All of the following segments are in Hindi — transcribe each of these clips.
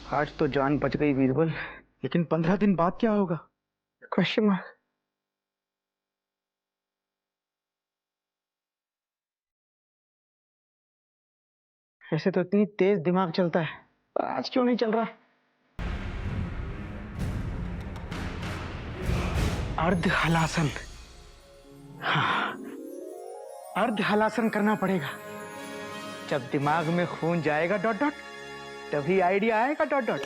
आज तो जान बच गई बीरबल, लेकिन 15 दिन बाद क्या होगा? Question mark. ऐसे तो इतनी तेज दिमाग चलता है, पर आज क्यों नहीं चल रहा? अर्ध हलासन। हाँ, अर्ध हलासन करना पड़ेगा। जब दिमाग में खून जाएगा डॉट डॉट, तभी आइडिया आएगा डॉट डॉट।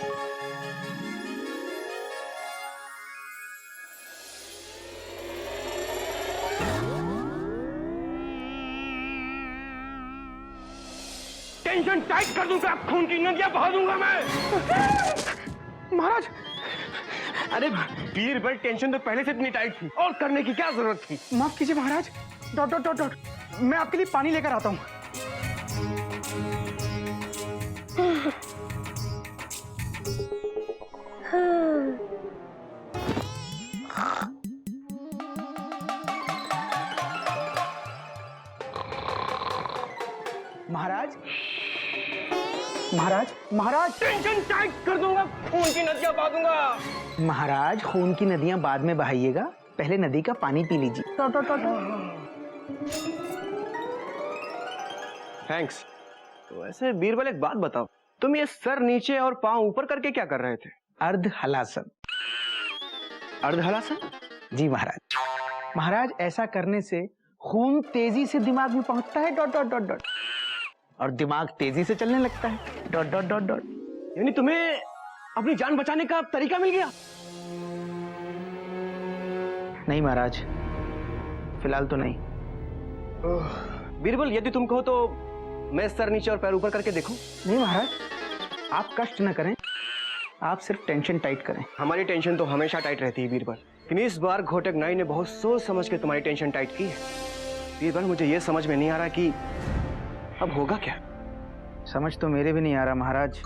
टेंशन टाइट कर दूंगा, खून की नदियां बहा दूंगा मैं। महाराज, अरे बीरबल, टेंशन तो पहले से इतनी टाइट थी, और करने की क्या जरूरत थी? माफ कीजिए महाराज। डॉट डॉट डॉट डॉट, मैं आपके लिए पानी लेकर आता हूँ। महाराज, महाराज, महाराज, टेंशन टाइट कर दूंगा, खून की नदियां बहा दूंगा। महाराज, खून की नदियां बाद में बहाइएगा, पहले नदी का पानी पी लीजिए। Dot dot dot dot. Thanks. तो वैसे बीरबल, एक बात बताओ, तुम ये सर नीचे और पांव ऊपर करके क्या कर रहे थे? अर्ध हलासन। अर्ध हलासन? जी महाराज। महाराज, ऐसा करने से खून तेजी से दिमाग में पहुंचता है डॉट डॉट डॉट डॉट, और दिमाग तेजी से चलने लगता है डॉट डॉट डॉट डॉट। यानी तुम्हें अपनी जान बचाने का तरीका मिल गया? नहीं महाराज, फिलहाल तो नहीं। बीरबल, यदि तुम कहो तो मैं सर नीचे और पैर ऊपर करके देखूं? नहीं महाराज, आप कष्ट न करें, आप सिर्फ टेंशन टाइट करें। हमारी टेंशन तो हमेशा टाइट रहती है बीरबल, लेकिन इस बार घोटक नाई ने बहुत सोच समझ के तुम्हारी टेंशन टाइट की है। बीरबल, मुझे ये समझ में नहीं आ रहा कि अब होगा क्या। समझ तो मेरे भी नहीं आ रहा महाराज।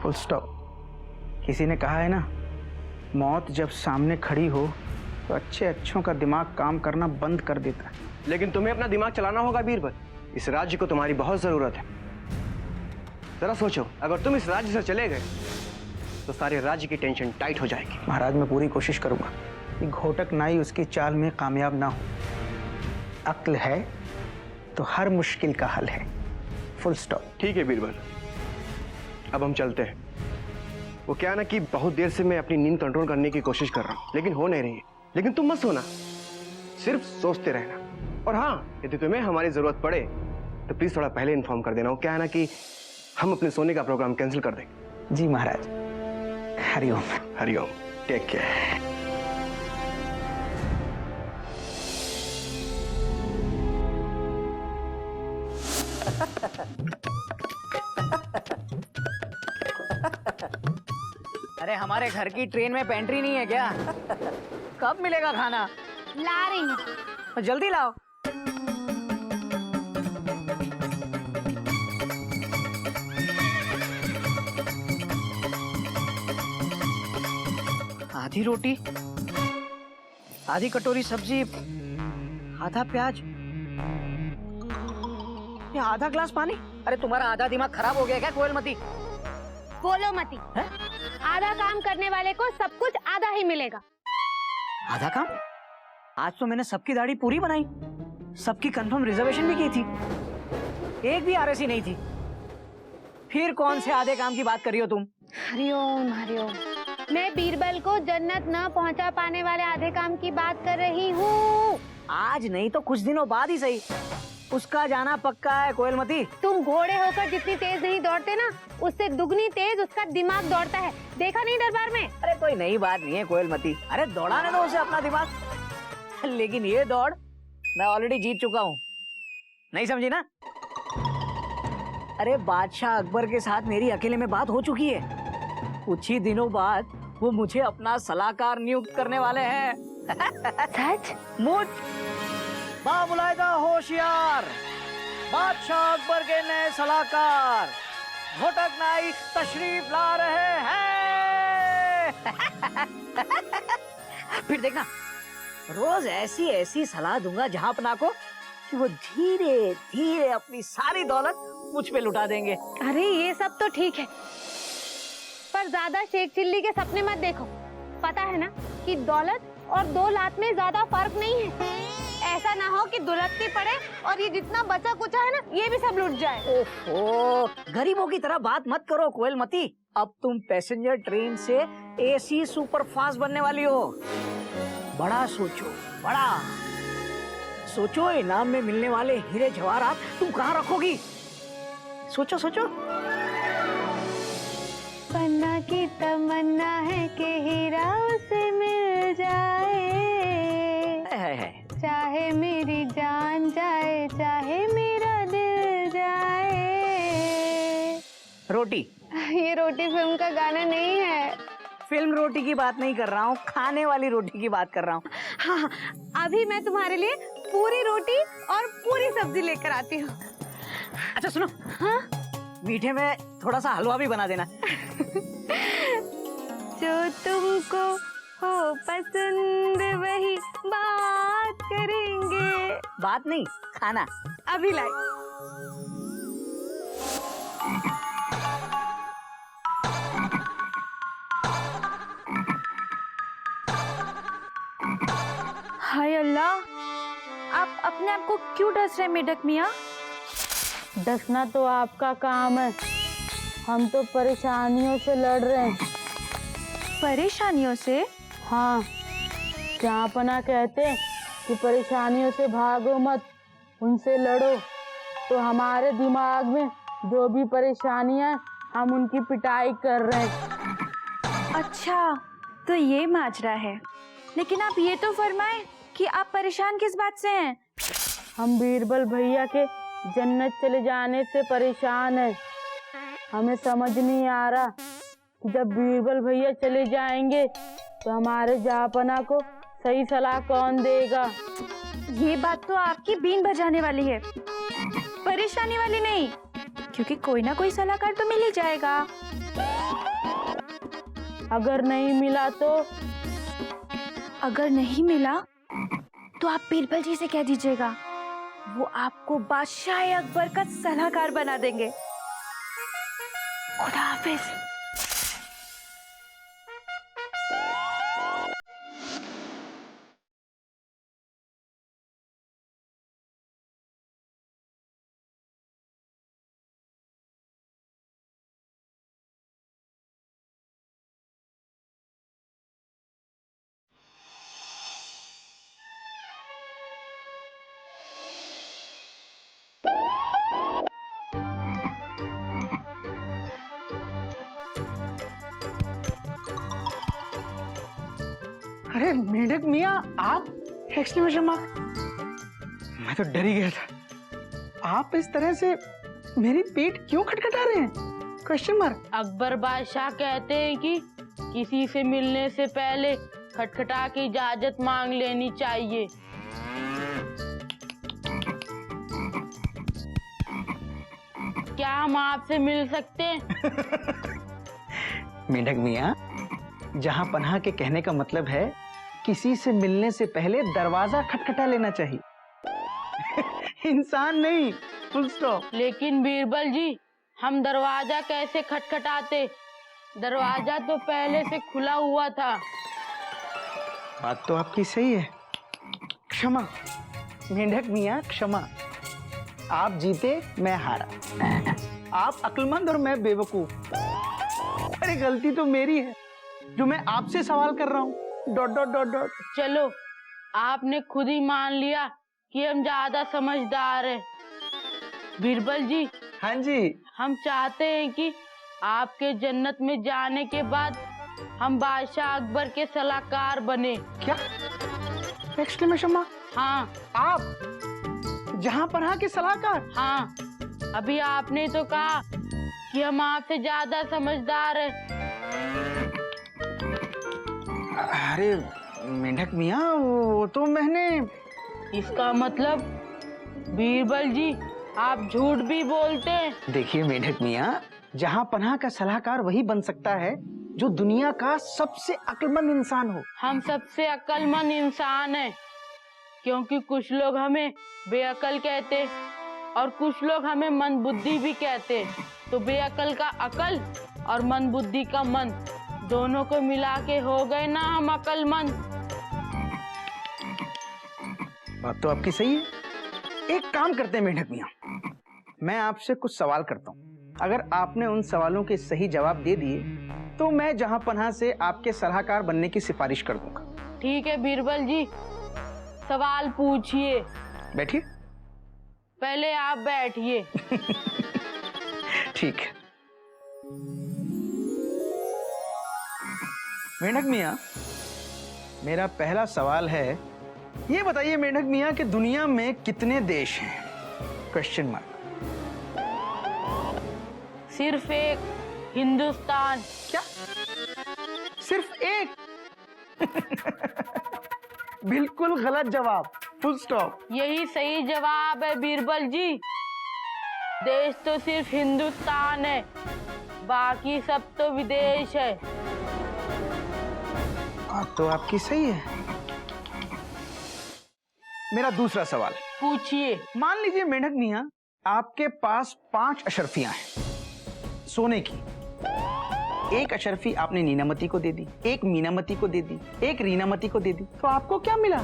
Full stop. किसी ने कहा है ना, मौत जब सामने खड़ी हो तो अच्छे अच्छों का दिमाग काम करना बंद कर देता है। लेकिन तुम्हें अपना दिमाग चलाना होगा बीरबल, इस राज्य को तुम्हारी बहुत जरूरत है। जरा सोचो, अगर तुम इस राज्य से चले गए तो सारे राज्य की टेंशन टाइट हो जाएगी। महाराज, मैं पूरी कोशिश करूंगा कि घोटक नाई उसकी चाल में कामयाब ना हो। अक्ल है तो हर मुश्किल का हल है। Full stop. ठीक है बीरबल, अब हम चलते हैं। वो क्या ना कि बहुत देर से मैं अपनी नींद कंट्रोल करने की कोशिश कर रहा हूँ, लेकिन हो नहीं रही है। लेकिन तुम मत सोना, सिर्फ सोचते रहना। और हाँ, यदि तुम्हें हमारी जरूरत पड़े तो प्लीज थोड़ा पहले इन्फॉर्म कर देना। वो क्या है ना कि हम अपने सोने का प्रोग्राम कैंसिल कर देंगे। जी महाराज। हरिओम। हरिओम। Take care. अरे हमारे घर की ट्रेन में पेंट्री नहीं है क्या? कब मिलेगा खाना? ला रही हूँ। जल्दी लाओ। आधी रोटी, आधी कटोरी सब्जी, आधा प्याज, ये आधा ग्लास पानी। अरे तुम्हारा आधा दिमाग खराब हो गया क्या कोयलमती? बोलो मती। है? आधा काम करने वाले को सब कुछ आधा ही मिलेगा। आधा काम? आज तो मैंने सबकी दाढ़ी पूरी बनाई, सबकी कंफर्म रिजर्वेशन भी की थी, एक भी आरएसी नहीं थी। फिर कौन से आधे काम की बात कर रही हो तुम? हरिओम हरिओम। मैं बीरबल को जन्नत न पहुंचा पाने वाले आधे काम की बात कर रही हूँ। आज नहीं तो कुछ दिनों बाद ही सही, उसका जाना पक्का है कोयलमती। तुम घोड़े होकर जितनी तेज नहीं दौड़ते ना, उससे दुगनी तेज उसका दिमाग दौड़ता है। देखा नहीं दरबार में? अरे कोई नई बात नहीं है कोयलमती, अरे दौड़ाने दो उसे अपना दिमाग। लेकिन ये दौड़ मैं ऑलरेडी जीत चुका हूँ, नहीं समझी ना? अरे बादशाह अकबर के साथ मेरी अकेले में बात हो चुकी है। कुछ ही दिनों बाद वो मुझे अपना सलाहकार नियुक्त करने वाले हैं। सच? मुझ बाबुलायदा होशियार बादशाह अकबर के नए सलाहकार घोटक नाई तशरीफ ला रहे हैं। फिर देखना, रोज ऐसी ऐसी सलाह दूंगा जहांपना को कि वो धीरे धीरे अपनी सारी दौलत मुझ पे लुटा देंगे। अरे ये सब तो ठीक है, पर ज्यादा शेख चिल्ली के सपने मत देखो। पता है ना कि दौलत और 2 लाख में ज्यादा फर्क नहीं है। ऐसा ना हो कि दुलटती पड़े और ये जितना बचा कुचा है ना ये भी सब लुट जाए। ओहो, गरीबों की तरह बात मत करो कोयलमती। अब तुम पैसेंजर ट्रेन से एसी सुपर फास्ट बनने वाली हो। बड़ा सोचो, बड़ा सोचो। इनाम में मिलने वाले हीरे जवाहरात तुम कहाँ रखोगी? सोचो सोचो। पन्ना की तमन्ना है कि हीरा उसे मिल जाए, है। चाहे मेरी जान जाए चाहे मेरा दिल जाए। रोटी। ये रोटी फिल्म का गाना नहीं है। फिल्म रोटी की बात नहीं कर रहा हूँ, खाने वाली रोटी की बात कर रहा हूँ। हाँ, अभी मैं तुम्हारे लिए पूरी रोटी और पूरी सब्जी लेकर आती हूँ। अच्छा सुनो, हाँ? मीठे में थोड़ा सा हलवा भी बना देना। जो तुमको हो पसंद वही बात करेंगे। बात नहीं, खाना। अभी लाई। हाय अल्लाह, आप अपने आप को क्यों डस रहे मेढक मियाँ? डसना तो आपका काम है, हम तो परेशानियों से लड़ रहे हैं। परेशानियों से? हाँ, जहाँपना कहते हैं कि परेशानियों से भागो मत, उनसे लड़ो। तो हमारे दिमाग में जो भी परेशानियां हम उनकी पिटाई कर रहे हैं। अच्छा, तो ये माजरा है। लेकिन आप ये तो फरमाएं कि आप परेशान किस बात से हैं? हम बीरबल भैया के जन्नत चले जाने से परेशान हैं। हमें समझ नहीं आ रहा कि जब बीरबल भैया चले जाएंगे तो हमारे जहाँपना को सही सलाह कौन देगा। ये बात तो आपकी बीन बजाने वाली है, परेशानी वाली नहीं, क्योंकि कोई ना कोई सलाहकार तो मिल ही जाएगा। अगर नहीं मिला तो? अगर नहीं मिला तो आप बीरबल जी से कह दीजिएगा, वो आपको बादशाह अकबर का सलाहकार बना देंगे। खुदा हाफिज। अरे मेढक मियाँ, आप? Exclamation mark. मैं तो डर ही गया था। आप इस तरह से मेरी पीठ क्यों खटखटा रहे हैं? Question mark. अकबर बादशाह कहते हैं कि किसी से मिलने से पहले खटखटा के इजाजत मांग लेनी चाहिए। क्या हम आपसे मिल सकते हैं? मेढक मियाँ, जहाँ पनाह के कहने का मतलब है किसी से मिलने से पहले दरवाजा खटखटा लेना चाहिए। इंसान नहीं, फुल स्टॉप। लेकिन बीरबल जी, हम दरवाजा कैसे खटखटाते? दरवाजा तो पहले से खुला हुआ था। बात तो आपकी सही है। क्षमा मेढक मियाँ, क्षमा। आप जीते, मैं हारा। आप अक्लमंद और मैं बेवकूफ। अरे गलती तो मेरी है जो मैं आपसे सवाल कर रहा हूँ। Dot dot dot dot. चलो, आपने खुद ही मान लिया कि हम ज्यादा समझदार हैं। बीरबल जी, हाँ जी। हम चाहते हैं कि आपके जन्नत में जाने के बाद हम बादशाह अकबर के सलाहकार बने। क्या? Exclamation mark. हाँ। आप जहाँ पनाह के सलाहकार? हाँ, अभी आपने तो कहा कि हम आपसे ज्यादा समझदार हैं। अरे मेढक मियाँ, वो तो मैंने। इसका मतलब बीरबल जी, आप झूठ भी बोलते हैं। देखिए मेढक मियाँ, जहाँ पनाह का सलाहकार वही बन सकता है जो दुनिया का सबसे अक्लमंद इंसान हो। हम सबसे अक्लमंद इंसान हैं, क्योंकि कुछ लोग हमें बेअकल कहते हैं और कुछ लोग हमें मंदबुद्धि भी कहते हैं। तो बेअकल का अकल और मन बुद्धि का मन, दोनों को मिला के हो गए ना हम अक्लमंद। बात तो आपकी सही है। एक काम करते हैं मेंढक मियाँ, मैं आपसे कुछ सवाल करता हूँ। अगर आपने उन सवालों के सही जवाब दे दिए तो मैं जहां पनाह से आपके सलाहकार बनने की सिफारिश कर दूंगा। ठीक है बीरबल जी, सवाल पूछिए। बैठिए। पहले आप बैठिए। ठीक है। मेंढक मियाँ, मेरा पहला सवाल है, ये बताइए मेंढक मियाँ कि दुनिया में कितने देश हैं? Question mark. सिर्फ एक, हिंदुस्तान। क्या? सिर्फ एक? बिल्कुल गलत जवाब, फुल स्टॉप। यही सही जवाब है बीरबल जी। देश तो सिर्फ हिंदुस्तान है, बाकी सब तो विदेश है। बात तो आपकी सही है। मेरा दूसरा सवाल, पूछिए। मान लीजिए मेंढक मियाँ, आपके पास 5 अशर्फियां हैं सोने की। एक अशर्फी आपने नीनामती को दे दी, एक मीनामती को दे दी, एक रीनामती को दे दी, तो आपको क्या मिला?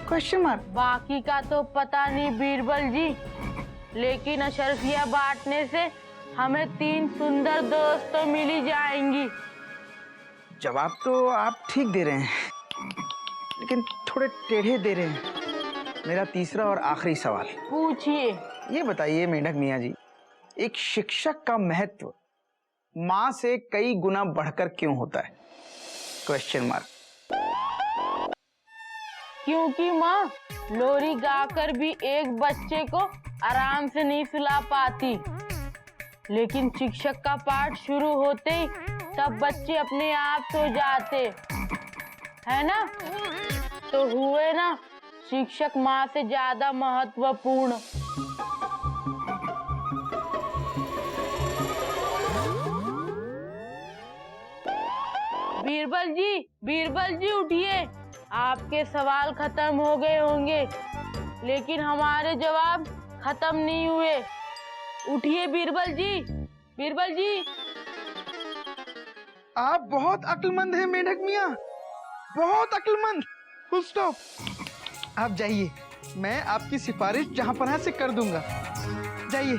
Question mark. बाकी का तो पता नहीं बीरबल जी, लेकिन अशर्फिया बांटने से हमें 3 सुंदर दोस्त तो मिल ही जाएंगी। जवाब तो आप ठीक दे रहे हैं, लेकिन थोड़े टेढ़े दे रहे हैं। मेरा तीसरा और आखिरी सवाल, पूछिए। ये बताइए मेंढक मियाँ जी, एक शिक्षक का महत्व माँ से कई गुना बढ़कर क्यों होता है? Question mark. क्योंकि माँ लोरी गाकर भी एक बच्चे को आराम से नहीं सुला पाती, लेकिन शिक्षक का पाठ शुरू होते ही सब बच्चे अपने आप सो जाते, है ना? तो हुए ना शिक्षक माँ से ज्यादा महत्वपूर्ण। बीरबल जी उठिए। आपके सवाल खत्म हो गए होंगे, लेकिन हमारे जवाब खत्म नहीं हुए। उठिए बीरबल जी, बीरबल जी। आप बहुत अक्लमंद हैं मेंढक मियाँ, बहुत अक्लमंद। Full stop. आप जाइए, मैं आपकी सिफारिश जहां पनाह से कर दूंगा। जाइए।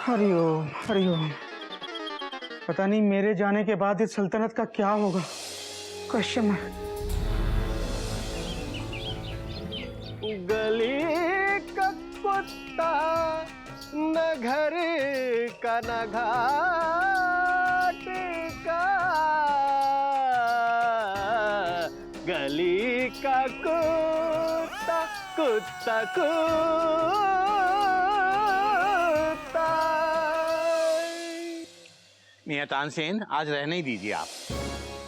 हरिओम हरिओम। पता नहीं मेरे जाने के बाद इस सल्तनत का क्या होगा? Question mark. गली का कुत्ता न घर का न घाट का, गली का कुत्ता कुत्ता कुत्ता। मियां तानसेन, आज रहने ही दीजिए आप,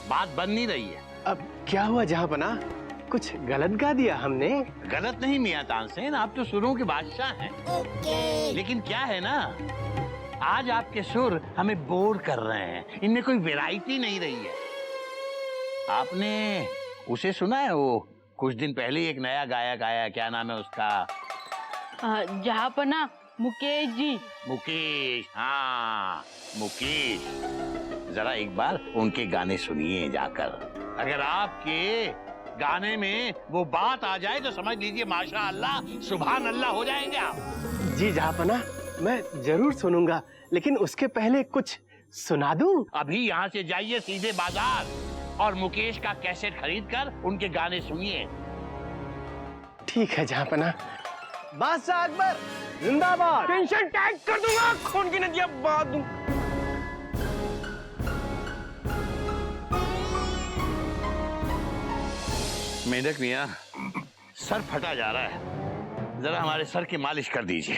बात बन नहीं रही है। अब क्या हुआ जहांपना, कुछ गलत गा दिया हमने? गलत नहीं मियां तानसेन, आप तो सुरों के बादशाह हैं। लेकिन क्या है ना, आज आपके सुर हमें बोर कर रहे हैं, इनमें कोई वैरायटी नहीं रही है। आपने उसे सुना है, वो कुछ दिन पहले एक नया गायक आया, क्या नाम है उसका? जहांपना मुकेश जी। मुकेश, हाँ मुकेश। जरा एक बार उनके गाने सुनिए जाकर। अगर आपके गाने में वो बात आ जाए तो समझ लीजिए माशा अल्लाह सुभान अल्लाह हो जाएंगे आप। जी जहांपना, मैं जरूर सुनूंगा, लेकिन उसके पहले कुछ सुना दूं? अभी यहाँ से जाइए सीधे बाजार और मुकेश का कैसेट खरीद कर उनके गाने सुनिए। ठीक है जहांपना। बादशाह अकबर जिंदाबाद। टेंशन टैग कर दूंगा, खून की नदियां बहा दूं। मेंढक मियां, सर फटा जा रहा है, जरा हमारे सर की मालिश कर दीजिए।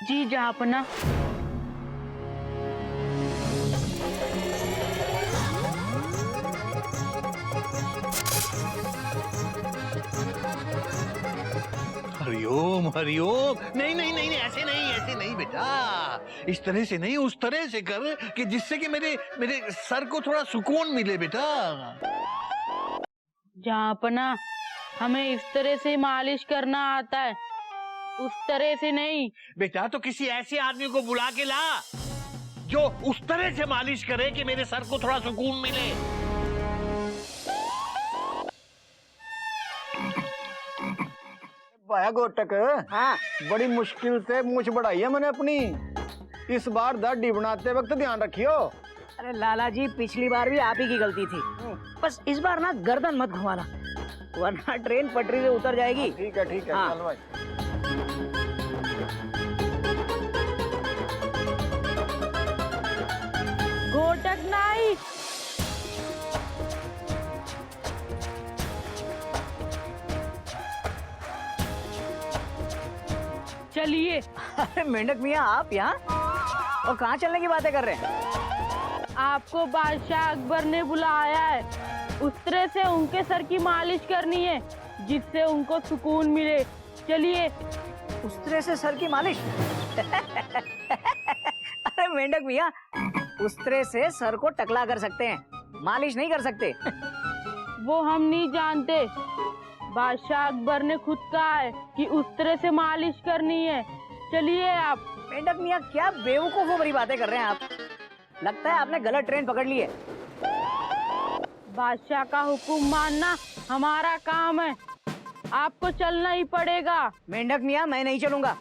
जी जहांपना। हरिओम हरिओम। नहीं नहीं नहीं नहीं, ऐसे नहीं बेटा, इस तरह से नहीं, उस तरह से कर कि जिससे कि मेरे मेरे सर को थोड़ा सुकून मिले बेटा। जहाँपना, हमें इस तरह से मालिश करना आता है, उस तरह से नहीं। बेटा तो किसी ऐसे आदमी को बुला के ला जो उस तरह से मालिश करे कि मेरे सर को थोड़ा सुकून मिले। भाया गोटक, हाँ, बड़ी मुश्किल से मूछ बढ़ाई है मैंने अपनी। इस बार दाढ़ी बनाते वक्त ध्यान रखियो। अरे लाला जी, पिछली बार भी आप ही की गलती थी, बस इस बार ना गर्दन मत घुमाना, वरना ट्रेन पटरी से उतर जाएगी। ठीक है, हाँ। चल भाई। घोटक नाई, चलिए। अरे मेंढक मियाँ, आप यहाँ और कहाँ चलने की बातें कर रहे हैं? आपको बादशाह अकबर ने बुलाया है, उस तरह से उनके सर की मालिश करनी है जिससे उनको सुकून मिले। चलिए। उस तरह से सर की मालिश? अरे मेंढक भैया, उस तरह से सर को टकला कर सकते हैं, मालिश नहीं कर सकते। वो हम नहीं जानते, बादशाह अकबर ने खुद कहा है कि उस तरह से मालिश करनी है। चलिए आप। मेंढक मियाँ, क्या बेवकूफों भरी बातें कर रहे हैं आप, लगता है आपने गलत ट्रेन पकड़ ली है। बादशाह का हुक्म मानना हमारा काम है, आपको चलना ही पड़ेगा। मेंढक मियाँ, मैं नहीं चलूंगा,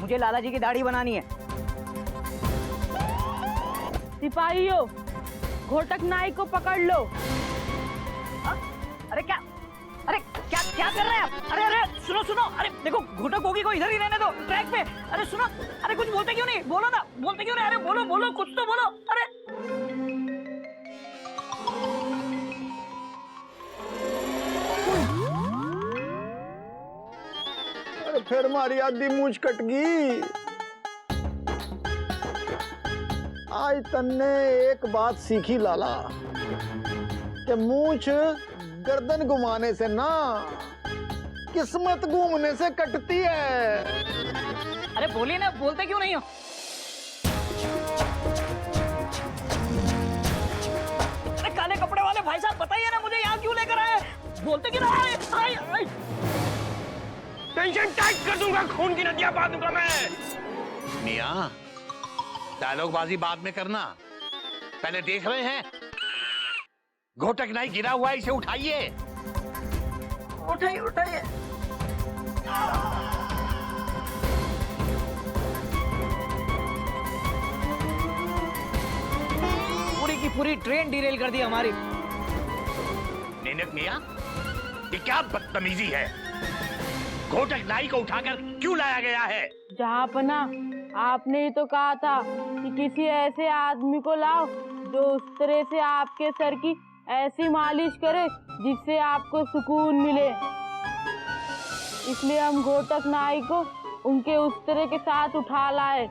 मुझे लाला जी की दाढ़ी बनानी है। सिपाहियों, घोटक नाई को पकड़ लो। अरे क्या, अरे क्या क्या कर रहे हैं आप? अरे अरे सुनो सुनो, अरे देखो घोटक होगी को इधर ही रहने दो ट्रैक पे। अरे सुनो, अरे कुछ बोलते क्यों नहीं, बोलो ना, बोलते क्यों नहीं? अरे बोलो बोलो, कुछ तो बोलो। अरे फिर हमारी आधी मूछ कट गई। आज तन्ने एक बात सीखी लाला, कि मूछ गर्दन घुमाने से ना, किस्मत घूमने से कटती है। अरे बोलिए ना, बोलते क्यों नहीं हो? अरे काले कपड़े वाले भाई साहब, बताइए ना मुझे, यहाँ क्यों लेकर आए? बोलते क्यों नहीं? आए टेंशन टाइट कर दूंगा, खून की नदियां बहा दूंगा मैं। मियाँ, डायलॉग बाजी बाद में करना, पहले देख रहे हैं घोटक नाई गिरा हुआ है, इसे उठाइए। उठाइए उठाइए। पूरी की पूरी ट्रेन डिरेल कर दी हमारी। मेंढक मियाँ, ये क्या बदतमीजी है? घोटक नाई को उठाकर क्यों लाया गया है? जहाँपना, आपने ही तो कहा था कि किसी ऐसे आदमी को लाओ जो उस तरह से आपके सर की ऐसी मालिश करे जिससे आपको सुकून मिले। इसलिए हम घोटक नाई को उनके उस तरह के साथ उठा लाए।